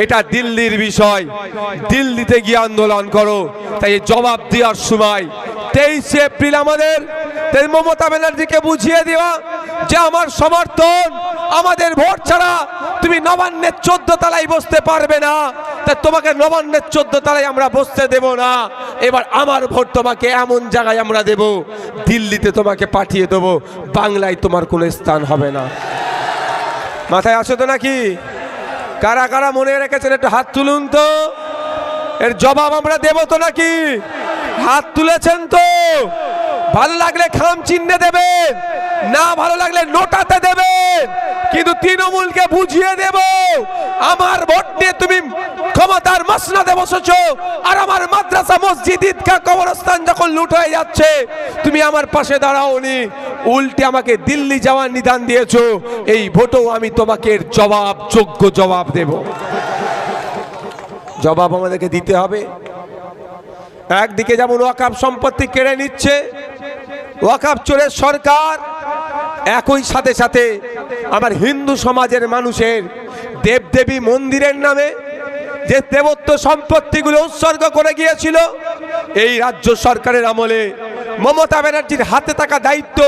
এটা দিল্লির বিষয়, দিল্লিতে গিয়ে আন্দোলন করো। তাই জবাব দেওয়ার সময় 23 এপ্রিল আমাদের মমতা ব্যানার্জিকে বুঝিয়ে দেওয়া যে আমার সমর্থন, আমাদের ভোট ছাড়া তুমি নবান্নের 14 তলায় বসতে পারবে না, তাই তোমাকে নবান্নের 14 তলায় আমরা বসতে দেব না। এবার আমার ভোট তোমাকে এমন জায়গায় আমরা দেব, দিল্লিতে তোমাকে পাঠিয়ে দেবো, বাংলায় তোমার কোনো স্থান হবে না। মাথায় আসো তো নাকি? কারা কারা মনে রেখেছেন একটু হাত তুলুন তো। এর জবাব আমরা দেব তো নাকি? হাত তুলেছেন তো? ভালো লাগলে খাম চিহ্নে দেবেন, না ভালো লাগলে নোটাতে দেবেন, কিন্তু তৃণমূলকে বুঝিয়ে দেব আমার ভোট নিয়ে তুমি ক্ষমতার মসনদে বসেছো, আর আমার মাদ্রাসা মসজিদ ঈদগাহ কবরস্থান যখন লুট হয়ে যাচ্ছে তুমি আমার পাশে দাঁড়াওনি, উল্টে আমাকে দিল্লি যাওয়ার নিদান দিয়েছো। এই ভোটও আমি তোমাকে এর জবাব, যোগ্য জবাব দেব। জবাব আমাদেরকে দিতে হবে। একদিকে যেমন ওয়াকফ সম্পত্তি কেড়ে নিচ্ছে ওয়াকফ চোরের সরকার, একই সাথে সাথে আমার হিন্দু সমাজের মানুষের দেবদেবী মন্দিরের নামে যে দেবত্ব সম্পত্তিগুলো উৎসর্গ করে গিয়েছিল, এই রাজ্য সরকারের আমলে মমতা ব্যানার্জির হাতে থাকা দায়িত্ব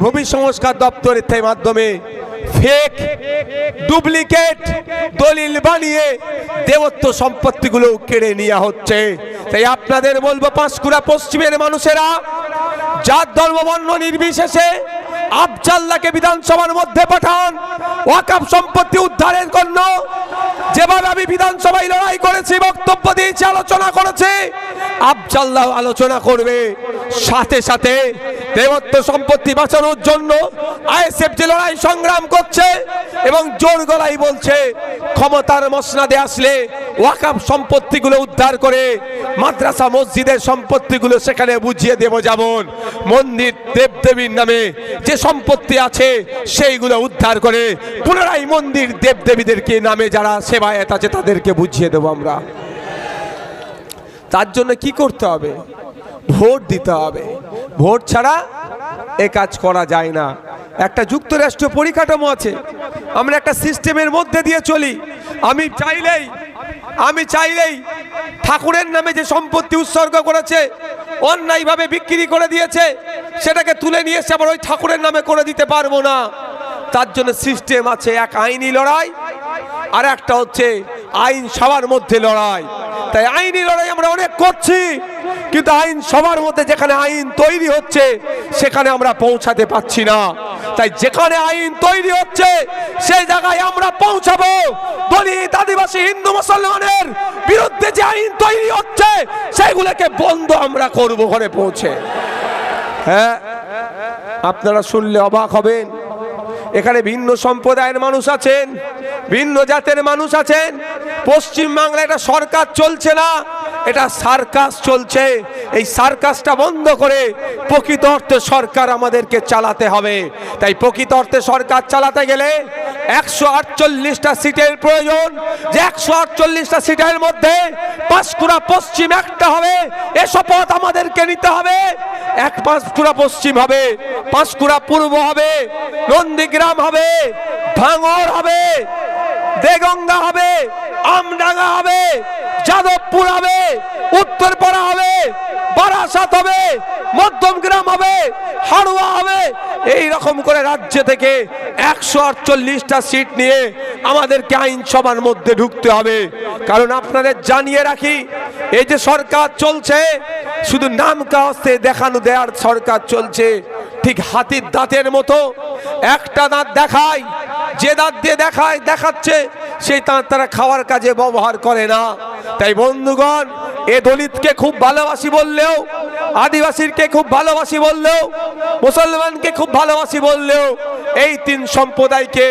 ভূমি সংস্কার দপ্তরের মাধ্যমে ফেক ডুপ্লিকেট দলিল বানিয়ে দেবত্ব সম্পত্তিগুলো কেড়ে নেওয়া হচ্ছে। তাই আপনাদের বলবো, পাঁশকুড়া পশ্চিমের মানুষেরা জাত ধর্ম বর্ণ নির্বিশেষে আফজাল্লাহকে বিধানসভার মধ্যে পাঠান। ওয়াকফ সম্পত্তি উদ্ধারের জন্য যেভাবে আমি বিধানসভায় লড়াই করেছি, বক্তব্য দিয়েছি, আলোচনা করেছি, আফজাল্লাহ আলোচনা করবে। সাথে সাথে দেবত্ব সম্পত্তি বাঁচানোর জন্য আইএসএফ যে লড়াই সংগ্রাম করছে এবং জোর গলায় বলছে ক্ষমতার মসনদে আসলে ওয়াকফ সম্পত্তিগুলো উদ্ধার করে মাদ্রাসা মসজিদের সম্পত্তিগুলো সেখানে বুঝিয়ে দেব। যেমন মন্দির দেবদেবীর নামে যে সম্পত্তি আছে সেইগুলো উদ্ধার করে পুনরায় মন্দির দেবদেবীদেরকে নামে যারা সেবায়েত আছে তাদেরকে বুঝিয়ে দেব আমরা। তার জন্য কি করতে হবে? ভোট দিতে হবে। ভোট ছাড়া এ কাজ করা যায় না। একটা যুক্তরাষ্ট্রীয় পরিকাঠামো আছে, আমরা একটা সিস্টেমের মধ্যে দিয়ে চলি। আমি চাইলেই ঠাকুরের নামে যে সম্পত্তি উৎসর্গ করেছে, অন্যায়ভাবে বিক্রি করে দিয়েছে, সেটাকে তুলে নিয়ে এসে আবার ওই ঠাকুরের নামে করে দিতে পারবো না। তার জন্য সিস্টেম আছে, এক আইনি লড়াই আর একটা হচ্ছে আইন সবার মধ্যে লড়াই। তাই আইনি লড়াই আমরা অনেক করছি, কিন্তু আইন সবার মধ্যে যেখানে আইন তৈরি হচ্ছে সেখানে আমরা পৌঁছাতে পারছি না। তাই যেখানে আইন তৈরি হচ্ছে সেই জায়গায় আমরা পৌঁছাবো। দলিত, আদিবাসী, হিন্দু, মুসলমানের বিরুদ্ধে যে আইন তৈরি হচ্ছে সেগুলোকে বন্ধ আমরা করব ঘরে পৌঁছে। হ্যাঁ, আপনারা শুনলে অবাক হবেন, এখানে ভিন্ন সম্প্রদায়ের মানুষ আছেন, ভিন্ন জাতের মানুষ আছেন। পশ্চিম বাংলায় একটা সরকার চলছে না, এটা সার্কাস চলছে। এই সার্কাসটা বন্ধ করে প্রকৃত অর্থে সরকার আমাদেরকে চালাতে হবে। তাই প্রকৃত অর্থে সরকার চালাতে গেলে 148টা সিটের প্রয়োজন। যে 148টা সিটের মধ্যে পাঁশকুড়া পশ্চিম একটা হবে, এ শপথ আমাদেরকে নিতে হবে। এক পাঁশকুড়া পশ্চিম হবে, পাঁশকুড়া পূর্ব হবে, নন্দীগ্রাম হবে, ভাঙড় হবে, দেগঙ্গা হবে, আমডাঙ্গা হবে, যাদবপুর হবে, উত্তরপাড়া হবে, বারাসাত হবে, মধ্যমগ্রাম হবে, হাড়ুয়া হবে। এই রকম করে রাজ্য থেকে 148টা সিট নিয়ে আমাদেরকে আইনসভার মধ্যে ঢুকতে হবে। কারণ আপনাদের জানিয়ে রাখি, এই যে সরকার চলছে শুধু নাম কাগজে দেখানো দেওয়ার সরকার চলছে। ঠিক হাতির দাঁতের মতো একটা দাঁত দেখায়, যে দাঁত দিয়ে দেখাচ্ছে সেই দাঁত তারা খাওয়ার কাজে ব্যবহার করে না। তাই বন্ধুগণ, এ দলিতকে খুব ভালোবাসি বললেও, আদিবাসীকে খুব ভালোবাসি বললেও, মুসলমানকে খুব ভালোবাসি বললেও, এই তিন সম্প্রদায়কে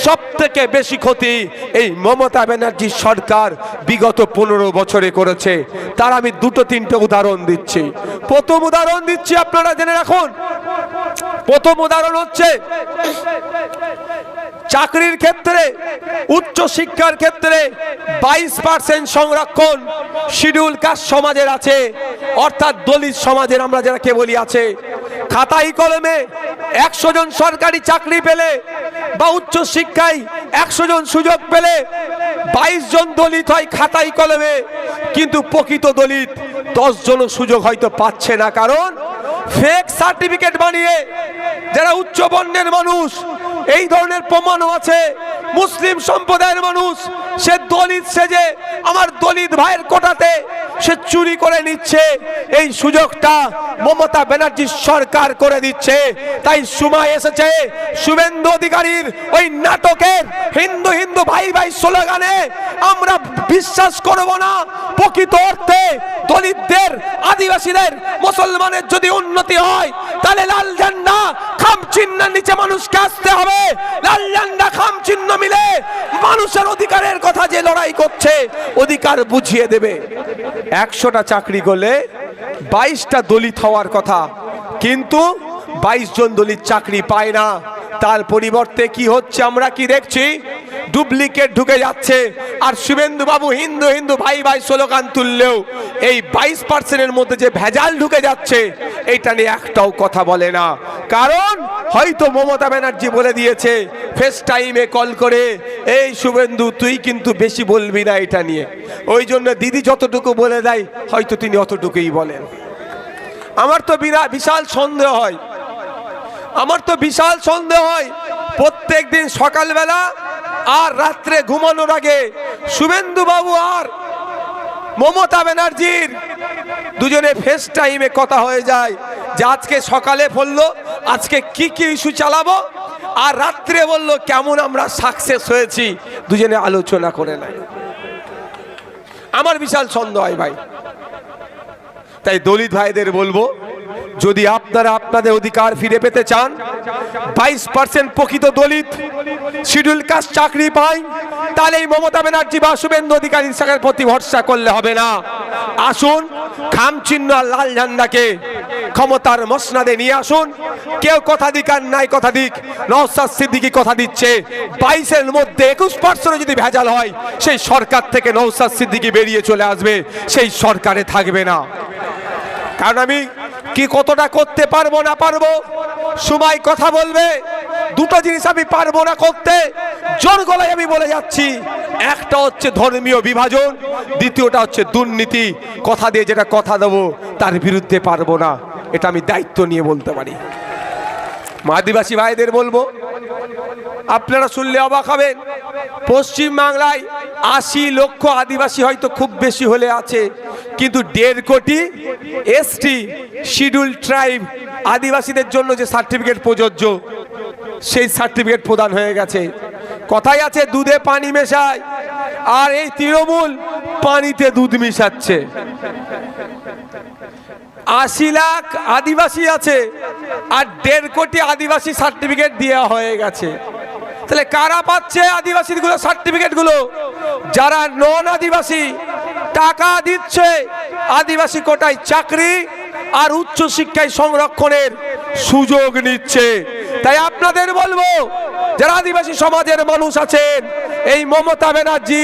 সব থেকে বেশি ক্ষতি এই মমতা ব্যানার্জি সরকার বিগত 15 বছরে করেছে। তার আমি 2-3টে উদাহরণ দিচ্ছি। প্রথম উদাহরণ দিচ্ছি, আপনারা জেনে রাখুন। প্রথম উদাহরণ হচ্ছে চাকরির ক্ষেত্রে, উচ্চ শিক্ষার ক্ষেত্রে 22% সংরক্ষণ শিডিউল কাস্ট সমাজের আছে, অর্থাৎ দলিত সমাজের আমরা যাকে বলি আছে। খাতায় কলমে 100 জন সরকারি চাকরি পেলে বা উচ্চ শিক্ষায় 100 জন সুযোগ পেলে 22 জন দলিত হয় খাতায় কলমে, কিন্তু প্রকৃত দলিত 10 জন সুযোগ হয়তো পাচ্ছে না। কারণ ফেক সার্টিফিকেট বানিয়ে যারা উচ্চ বর্ণের মানুষ, এই ধরনের প্রমাণও আছে, মুসলিম সম্প্রদায়ের মানুষ সে দলিত সেজে আমার দলিত ভাইয়ের কোটাতে সে চুরি করে নিচ্ছে। এই সুযোগটা মমতা ব্যানার্জির সরকার করে দিচ্ছে। তাই সময় এসেছে শুভেন্দু অধিকারীর ওই নাটকের হিন্দু হিন্দু ভাই ভাই স্লোগানে আমরা বিশ্বাস করব না। প্রকৃত অর্থে দলিতদের, আদিবাসীদের, মুসলমানের যদি উন্নতি হয় তাহলে লাল ঝান্ডা খাম চিহ্নের নিচে মানুষকে আসতে হবে। লাল ঝান্ডা খাম চিহ্ন মিলে মানুষের অধিকারের কথা যে লড়াই করছে অধিকার বুঝিয়ে দেবে। 100টা চাকরি করলে 22টা দলিত হওয়ার কথা, কিন্তু 22 জন দলিত চাকরি পায় না। তার পরিবর্তে কি হচ্ছে আমরা কি দেখছি? ডুপ্লিকেট ঢুকে যাচ্ছে। আর শুভেন্দু বাবু হিন্দু হিন্দু ভাই ভাই স্লোগান তুললেও এই 22% মধ্যে যে ভেজাল ঢুকে যাচ্ছে এইটা নিয়ে একটাও কথা বলে না। কারণ হয়তো মমতা ব্যানার্জি বলে দিয়েছে ফেস টাইমে কল করে, এই শুভেন্দু তুই কিন্তু বেশি বলবি না এটা নিয়ে। ওই জন্য দিদি যতটুকু বলে দেয় হয়তো তিনি অতটুকুই বলেন। আমার তো বিশাল সন্দেহ হয়, প্রত্যেক দিন সকালবেলা আর রাত্রে ঘুমানোর আগে শুভেন্দু বাবু আর মমতা ব্যানার্জির দুজনে ফেস টাইমে কথা হয়ে যায় যে আজকে সকালে বললো আজকে কি কি ইস্যু চালাবো, আর রাত্রে বললো কেমন আমরা সাকসেস হয়েছি, দুজনে আলোচনা করে নেয়। আমার বিশাল সন্দেহ হয় ভাই। তাই দলিত ভাইদের বলবো, যদি আপনারা আপনাদের অধিকার ফিরে পেতে চান, 22% প্রকৃত দলিত শিডিউল কাস্ট চাকরি পায়, তাহলে এই মমতা ব্যানার্জি বা শুভেন্দু অধিকারীর প্রতি ভরসা করলে হবে না। আসুন খাম চিহ্ন আর লাল ঝান্ডাকে ক্ষমতার মসনাদে নিয়ে আসুন। কেউ কথা দিক আর নাই কথা দিক, নওশাদ সিদ্দিকী কথা দিচ্ছে 22-এর মধ্যে 21% যদি ভেজাল হয় সেই সরকার থেকে নওশাদ সিদ্দিকী বেরিয়ে চলে আসবে, সেই সরকারে থাকবে না। কারণ আমি কি কতটা করতে পারবো না পারবো সময় কথা বলবে। দুটো জিনিস আমি পারবো না করতে, জোর গলায় আমি বলে যাচ্ছি। একটা হচ্ছে ধর্মীয় বিভাজন, দ্বিতীয়টা হচ্ছে দুর্নীতি। কথা দিয়ে যেটা কথা দেবো তার বিরুদ্ধে পারবো না, এটা আমি দায়িত্ব নিয়ে বলতে পারি। আদিবাসী ভাইদের বলবো, আপনারা শুনলে অবাক হবেন, পশ্চিম বাংলায় 80 লক্ষ আদিবাসী হয়তো খুব বেশি হলে আছে, কিন্তু 1.5 কোটি এসটি শিডিউল ট্রাইব আদিবাসীদের জন্য যে সার্টিফিকেট প্রযোজ্য সেই সার্টিফিকেট প্রদান হয়ে গেছে। কথাই আছে দুধে পানি মেশায়, আর এই তৃণমূল পানিতে দুধ মিশাচ্ছে। 80 লাখ আদিবাসী আছে আর 1.5 কোটি আদিবাসী সার্টিফিকেট দেওয়া হয়ে গেছে। তাহলে কারা পাচ্ছে আদিবাসীগুলো সার্টিফিকেটগুলো? যারা নন আদিবাসী টাকা দিচ্ছে আদিবাসী কোটায় চাকরি আর উচ্চ শিক্ষায় সংরক্ষণের সুযোগ নিচ্ছে। তাই আপনাদের বলবো, যারা আদিবাসী সমাজের মানুষ আছেন, এই মমতা ব্যানার্জি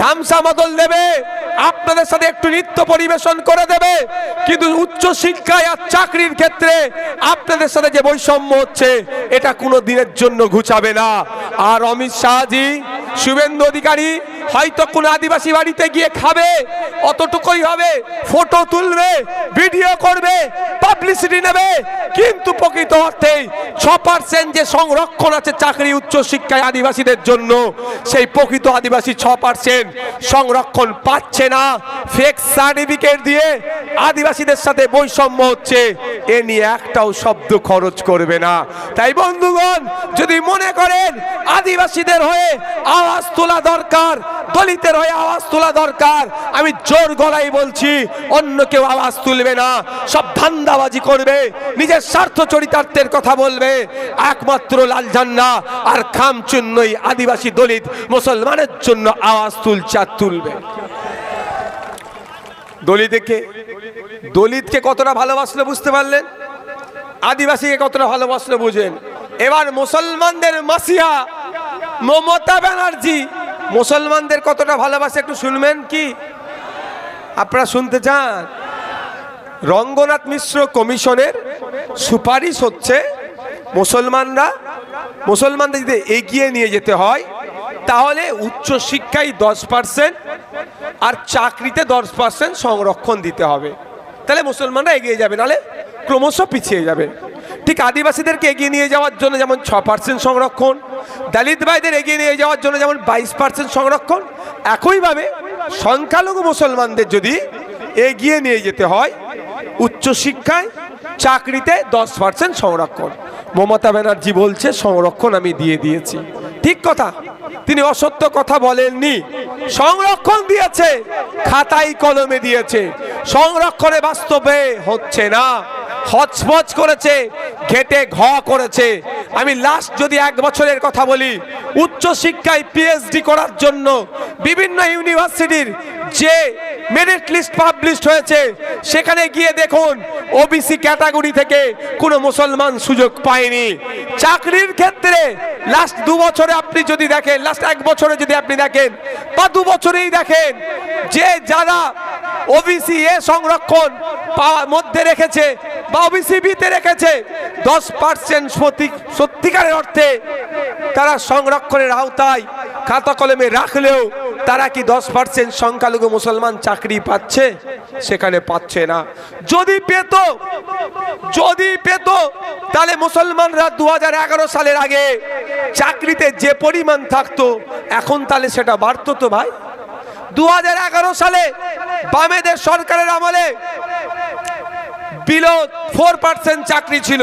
ধামসা বদল দেবে, আপনাদের সাথে একটু নৃত্য পরিবেশন করে দেবে, কিন্তু উচ্চ শিক্ষায় আর চাকরির ক্ষেত্রে আপনাদের সাথে যে বৈষম্য হচ্ছে এটা কোনো দিনের জন্য ঘুচাবে না। আর অমিত শাহজি, শুভেন্দু অধিকারী হয়তো কোনো আদিবাসী বাড়িতে গিয়ে খাবে, অতটুকুই হবে, ফটো তুলবে, ভিডিও করবে, পাবলিসিটি নেবে, কিন্তু প্রকৃত অর্থে 6% যে সংরক্ষণ আছে চাকরি উচ্চ শিক্ষায় আদিবাসীদের জন্য, সেই প্রকৃত আদিবাসী 6% সংরক্ষণ পাচ্ছে না। ফেক সার্টিফিকেট দিয়ে আদিবাসীদের সাথে বৈষম্য হচ্ছে, এ নিয়ে একটাও শব্দ খরচ করবে না। তাই বন্ধুগণ, যদি মনে করেন আদিবাসীদের হয়ে আওয়াজ তোলা দরকার, দলিতের হয়ে আওয়াজ তোলা দরকার, আমি জোর গলায় বলছি অন্য কেউ আওয়াজ তুলবে না, সব ধান্দাবাজি করবে, নিজের স্বার্থ চরিতার্থের কথা বলবে। একমাত্র লাল ঝান্ডা আর খাম চিহ্নই আদিবাসী দলিত মুসলমানের জন্য আওয়াজ তুলছে আর তুলবে। দলিতকে কতটা ভালোবাসলে বুঝতে পারলেন, আদিবাসীকে কতটা ভালোবাসলে বুঝেন। এবার মুসলমানদের মাসিহা মমতা ব্যানার্জি মুসলমানদের কতটা ভালোবাসে একটু শুনবেন কি? আপনারা শুনতে চান? রঙ্গনাথ মিশ্র কমিশনের সুপারিশ হচ্ছে মুসলমানদের যদি এগিয়ে নিয়ে যেতে হয় তাহলে উচ্চশিক্ষায় 10% আর চাকরিতে 10% সংরক্ষণ দিতে হবে, তাহলে মুসলমানরা এগিয়ে যাবে, নাহলে ক্রমশ পিছিয়ে যাবে। ঠিক আদিবাসীদেরকে এগিয়ে নিয়ে যাওয়ার জন্য যেমন 6% সংরক্ষণ, দলিত ভাইদের এগিয়ে নিয়ে যাওয়ার জন্য যেমন 22% সংরক্ষণ, একইভাবে সংখ্যালঘু মুসলমানদের যদি এগিয়ে নিয়ে যেতে হয় উচ্চশিক্ষায় চাকরিতে 10% সংরক্ষণ। মমতা ব্যানার্জি বলছে সংরক্ষণ আমি দিয়ে দিয়েছি, ঠিক কথা, তিনি অসত্য কথা বলেননি। সংরক্ষণ দিয়েছে, খাতায় কলমে দিয়েছে, সংরক্ষণে বাস্তবে হচ্ছে না, হচপচ করেছে, ঘেটে ঘ করেছে। আমি লাস্ট যদি 1 বছরের কথা বলি, উচ্চশিক্ষায় পিএইচডি করার জন্য বিভিন্ন ইউনিভার্সিটির যে মেরিট লিস্ট পাবলিশ হয়েছে সেখানে গিয়ে দেখুন ওবিসি ক্যাটাগরি থেকে কোনো মুসলমান সুযোগ পায়নি। চাকরির ক্ষেত্রে লাস্ট 2 বছরে আপনি যদি দেখেন, লাস্ট 1 বছরে যদি আপনি দেখেন বা 2 বছরেই দেখেন, যে যারা ওবিসি এ সংরক্ষণ পাওয়ার মধ্যে রেখেছে বা ওবিসি বিতে রেখেছে 10% সত্যিকারের অর্থে তারা সংরক্ষণের আওতায় খাতা কলমে রাখলেও তারা কি 10% সংখ্যালঘু মুসলমান চাকরি পাচ্ছে? সেখানে পাচ্ছে না। যদি পেত তাহলে মুসলমানরা 2011 সালের আগে চাকরিতে যে পরিমাণ থাকতো এখন তাহলে সেটা বাড়তো তো ভাই। 2011 সালে বামেদের সরকারের আমলে বিলো 4% চাকরি ছিল,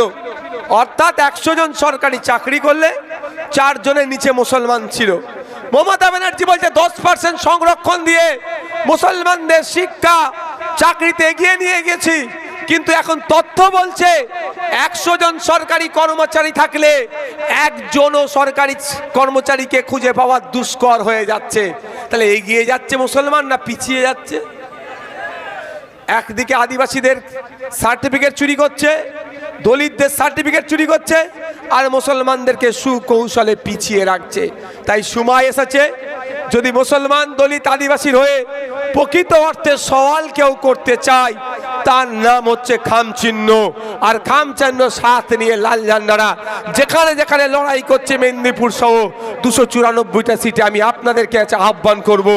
অর্থাৎ 100 জন সরকারি চাকরি করলে 4 জনের নিচে মুসলমান ছিল। মমতা ব্যানার্জি বলছে 10% সংরক্ষণ দিয়ে মুসলমানদের শিক্ষা চাকরিতে এগিয়ে নিয়ে গেছি, কিন্তু এখন তথ্য বলছে 100 জন সরকারি কর্মচারী থাকলে 1 জনও সরকারি কর্মচারীকে খুঁজে পাওয়া দুষ্কর হয়ে যাচ্ছে। তাহলে এগিয়ে যাচ্ছে মুসলমান না পিছিয়ে যাচ্ছে? একদিকে আদিবাসীদের সার্টিফিকেট চুরি করছে, দলিতদের সার্টিফিকেট চুরি করছে, আর মুসলমানদেরকে সুকৌশলে পিছিয়ে রাখছে। তাই সময় এসেছে, যদি মুসলমান দলিত আদিবাসীর হয়ে প্রকৃত অর্থে সওয়াল কেউ করতে চায়, তার নাম হচ্ছে খামচিহ্ন। আর খামচিহ্ন সাথে নিয়ে লাল ঝান্ডারা যেখানে যেখানে লড়াই করছে মেদিনীপুর সহ 294টা সিটে আমি আপনাদেরকে আহ্বান করব,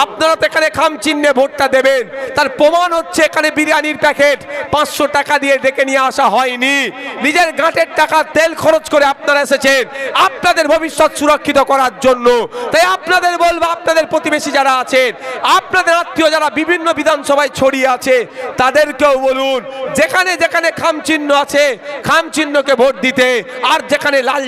আপনারা তো এখানে খামচিহ্নে ভোটটা দেবেন। তার প্রমাণ হচ্ছে এখানে বিরিয়ানির প্যাকেট 500 টাকা দিয়ে ডেকে নিয়ে আসা হয়নি, নিজের গাঁটের টাকা তেল খরচ করে আপনারা এসেছেন আপনাদের ভবিষ্যৎ সুরক্ষিত করার জন্য। তাই আপনাদের বলবো, আপনাদের প্রতিবেশী যারা আছেন, আপনাদের আত্মীয় যারা বিভিন্ন বিধানসভায় ছড়িয়ে আছে, তাদেরকেও বলুন যেখানে যেখানে খামচিহ্ন আছে খামচিহ্নকে ভোট দিতে, আর যেখানে লাল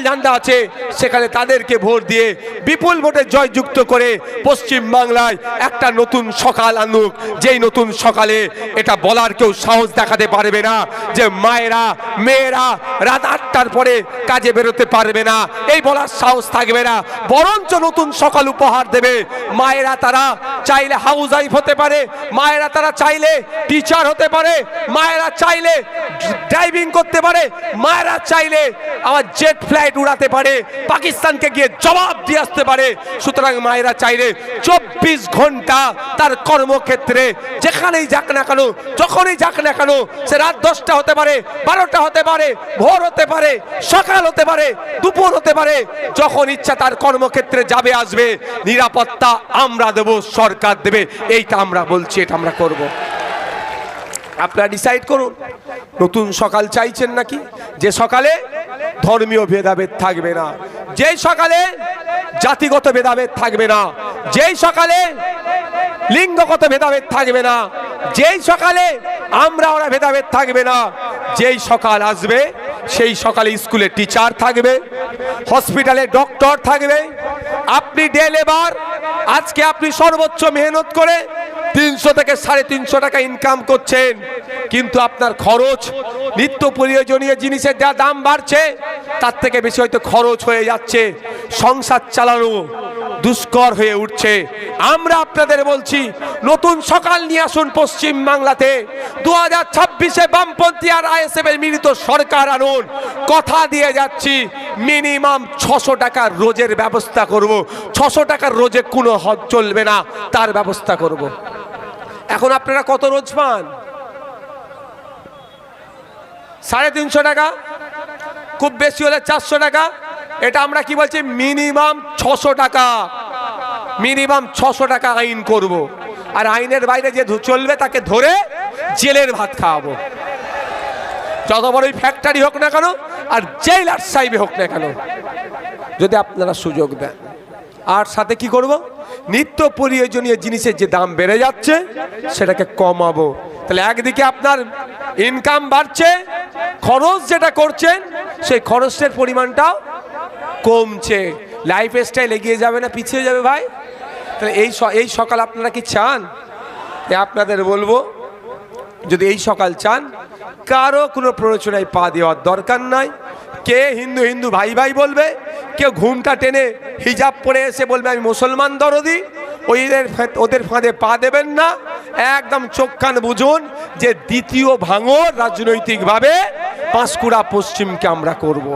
ঝান্ডা আছে সেখানে তাদেরকে ভোট দিয়ে বিপুল ভোটে জয়যুক্ত করে পশ্চিম বাংলায় একটা নতুন সকাল আনুক। যেই নতুন সকালে এটা বলার কেউ সাহস দেখাতে পারবে না যে মেয়েরা রাত 8টার পরে কাজে বেরোতে পারবে না, এই বলার সাহস থাকবে না। বরঞ্চ নতুন সকাল উপহার দেবে মায়েরা। তারা চাইলে হাউস ওয়াইফ হতে পারে, মায়েরা তারা চাইলে টিচার হতে পারে, মায়েরা চাইলে ড্রাইভিং করতে পারে, মায়েরা চাইলে আমার জেট ফ্লাইট উড়াতে পারে, পাকিস্তানকে গিয়ে জবাব দিয়ে আসতে পারে। সুতরাং মায়েরা চাইলে 24 ঘন্টা তার কর্মক্ষেত্রে যেখানেই যাক না কেন, যখনই যাক না কেন, সে রাত 10টা হতে পারে, 12টা হতে পারে, ভোর হতে পারে, সকাল হতে পারে, দুপুর হতে পারে, যখন ইচ্ছা তার কর্মক্ষেত্রে যাবে আসবে। নিরাপত্তা আমরা দেব, সরকার দেবে, এইটা আমরা বলছি, এটা আমরা করব। আপনারা ডিসাইড করুন নতুন সকাল চাইছেন নাকি, যে সকালে ধর্মীয় ভেদাভেদ থাকবে না, যেই সকালে জাতিগত ভেদাভেদ থাকবে না, যেই সকালে লিঙ্গগত ভেদাভেদ থাকবে না, যেই সকালে আমরা ওরা ভেদাভেদ থাকবে না। যেই সকাল আসবে সেই সকালে স্কুলে টিচার থাকবে, হসপিটালে ডক্টর থাকবে। আপনি ডে লেবার, আজকে আপনি সর্বোচ্চ মেহনত করে 300 থেকে 350 টাকা ইনকাম করছেন, কিন্তু আপনার খরচ, নিত্য প্রয়োজনীয় জিনিসের যা দাম বাড়ছে তার থেকে বেশি হয়তো খরচ হয়ে যাচ্ছে, সংসার চালানো দুষ্কর হয়ে উঠছে। আমরা আপনাদের বলছি নতুন সকাল নিয়ে আসুন পশ্চিম বাংলাতে। 2026-এ বামপন্থী আর আইএসএফ এর মিলিত সরকার আনুন। কথা দিয়ে যাচ্ছি মিনিমাম 600 টাকা রোজের ব্যবস্থা করব। 600 টাকার রোজে কোনো হদ চলবে না, তার ব্যবস্থা করব। এখন আপনারা কত রোজ পান? 350 টাকা, খুব বেশি হলে 400 টাকা। এটা আমরা কি বলছি, মিনিমাম 600 টাকা, মিনিমাম 600 টাকা আইন করব। আর আইনের বাইরে যে চলবে তাকে ধরে জেলের ভাত খাওয়াবো, যত বড়ই ফ্যাক্টরি হোক না কেন আর জেলার সাহেব হোক না কেন, যদি আপনারা সুযোগ দেন। আর সাথে কি করব, নিত্য প্রয়োজনীয় জিনিসের যে দাম বেড়ে যাচ্ছে সেটাকে কমাবো। তাহলে একদিকে আপনার ইনকাম বাড়ছে, খরচ যেটা করছেন সেই খরচের পরিমাণটাও কমছে, লাইফ স্টাইল এগিয়ে যাবে না পিছিয়ে যাবে ভাই? তাহলে এই সকাল আপনারা কি চান? আপনাদের বলবো, যদি এই সকাল চান, কারো কোনো প্ররোচনায় পা দেওয়ার দরকার নাই। কে হিন্দু হিন্দু ভাই ভাই বলবে, কেউ ঘুমটা টেনে হিজাব পরে এসে বলবে আমি মুসলমান দরদি, ওদের ফাঁদে পা দেবেন না। একদম চোখ কান বুঝুন যে দ্বিতীয় ভাঙর রাজনৈতিকভাবে পাঁশকুড়া পশ্চিমকে আমরা করব।